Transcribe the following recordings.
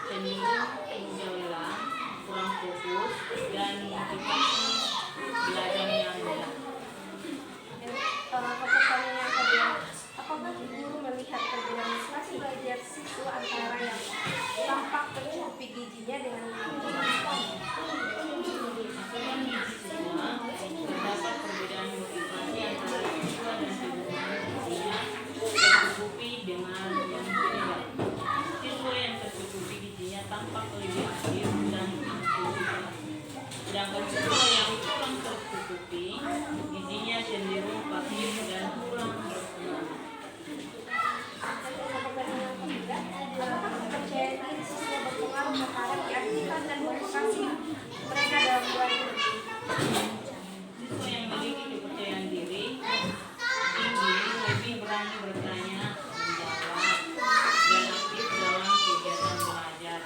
cenderung mudah lelah, kurang fokus, dan motivasi belajarnya rendah. Pertanyaan yang kedua, apakah guru melihat perbedaan motivasi belajar siswa antara yang tampak tercukupi gizinya dengan Terdapat perbedaan motivasi antara siswa dan cenderung gizinya tercukupi dengan yang tidak. Siswa yang tercukupi gizinya tampak lebih aktif dan inklusif. Sedangkan siswa yang kurang tercukupi gizinya cenderung pasif dan kurang bersemangat. apakah kepercayaan diri siswa berpengaruh terhadap keaktifan dan motivasi mereka dalam belajar? Siswa yang memiliki kepercayaan diri tinggi lebih berani bertanya, menjawab, dan aktif dalam kegiatan belajar.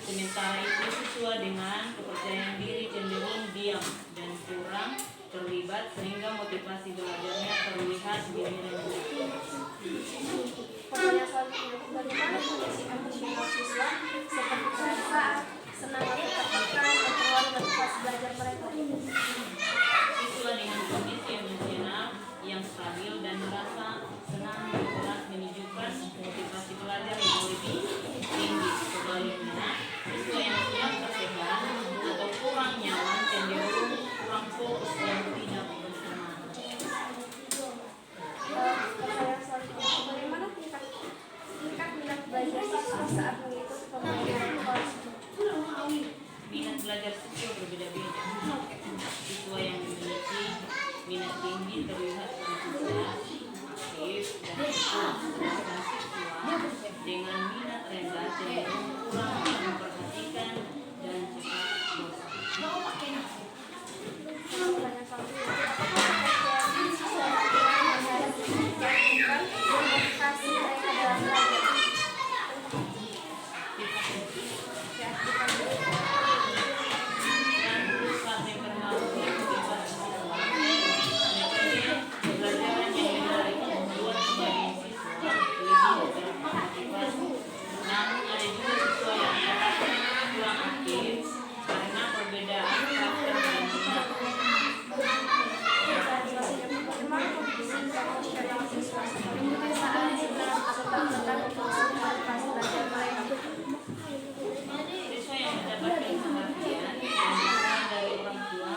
Sementara itu, siswa dengan kepercayaan diri cenderung diam dan kurang terlibat sehingga motivasi belajarnya terlihat minim. Pertanyaan selanjutnya, bagaimana kondisi emosional siswa seperti perasaan senang atau tertekan mempengaruhi motivasi belajar mereka? Siswa dengan kondisi emosional yang stabil dan merasa senang bergerak menunjukkan motivasi belajar yang lebih tinggi. Sebaliknya, siswa yang sedang tertekan atau kurang nyaman cenderung kurang fokus dan tidak bersemangat. Pertanyaan selanjutnya, bagaimana tingkat minat belajar siswa saat mengikuti pembelajaran kelas? Minat belajar siswa berbeda-beda. Siswa yang memiliki minat tinggi terlihat antusias, aktif, dan fokus. Sedangkan siswa dengan minat rendah cenderung kurang memperhatikan dan cepat bosan. Pertanyaan selanjutnya, apakah kepercayaan diri siswa berpengaruh terhadap keaktifan dan motivasi mereka dalam belajar? Keaktifan Dan berusaha memperbaiki motivasi siswa. Metode pembelajaran yang menarik membuat sebagian siswa lebih termotivasi. Namun ada juga siswa yang kurang aktif karena perbedaan karakter dan minat. bagaimana kondisi emosional siswa seperti perasaan senang atau tertekan mempengaruhi motivasi belajar mereka? Siswa yang mendapatkan perhatian dan dukungan dari orang tua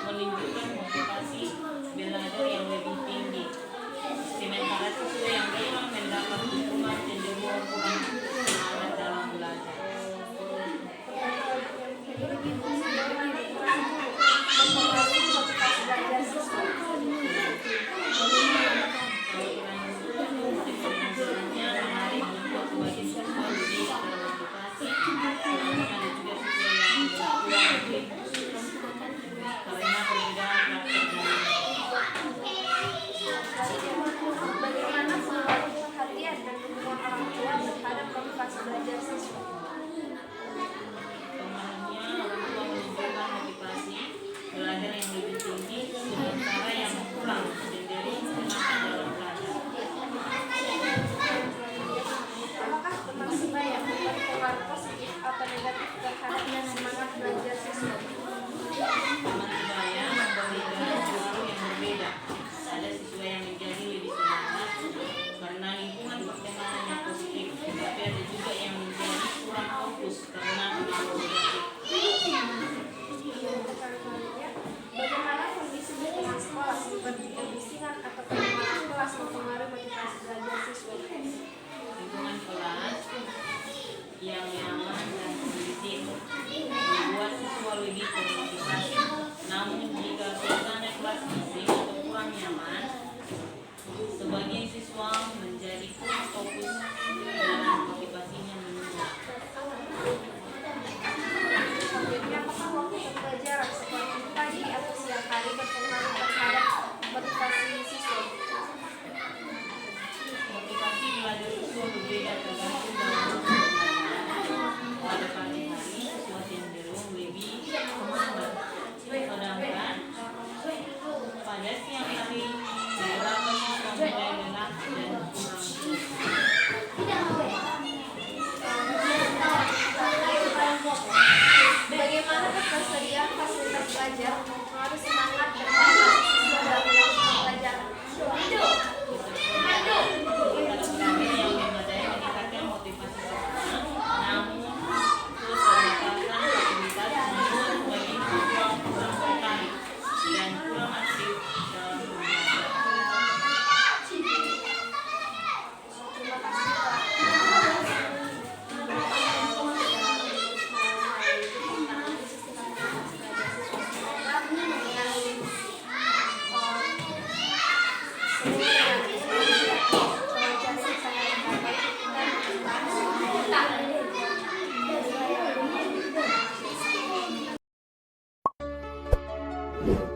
menunjukkan motivasi belajar yang lebih tinggi. Sementara siswa yang kurang mendapat dukungan cenderung kurang semangat dalam belajar. Mempengaruhi motivasi belajar siswa. Pembelajarannya menarik membuat sebagian siswa lebih termotivasi. Namun ada juga siswa yang kurang aktif karena perbedaan karakter dan Bagaimana pengaruh perhatian dan dukungan orang tua terhadap motivasi belajar siswa? pengaruhnya. Orang tua menunjukkan motivasi belajar yang lebih tinggi, sementara yang kurang cenderung semangat dalam belajar. Apakah teman sebaya memberi pengaruh positif atau negatif terhadap semangat belajar siswa? Teman sebaya memberikan pengaruh yang berbeda. Ada siswa yang menjadi lebih semangat karena lingkungan pertemanan yang positif, tapi ada juga yang menjadi kurang fokus karena pengaruh negatif. Bagaimana kondisi lingkungan sekolah seperti kebisingan atau kenyamanan kelas mempengaruhi motivasi belajar siswa? Lingkungan kelas yang nyaman dan kondusif membuat siswa lebih termotivasi. Namun jika suasana kelas bising atau kurang nyaman, sebagian siswa menjadi kurang fokus dan motivasinya menurun. Selanjutnya, apakah waktu pembelajaran seperti pagi atau siang hari berpengaruh terhadap motivasi siswa? Motivasi belajar siswa berbeda tergantung dalam waktu pembelajaran. Amen.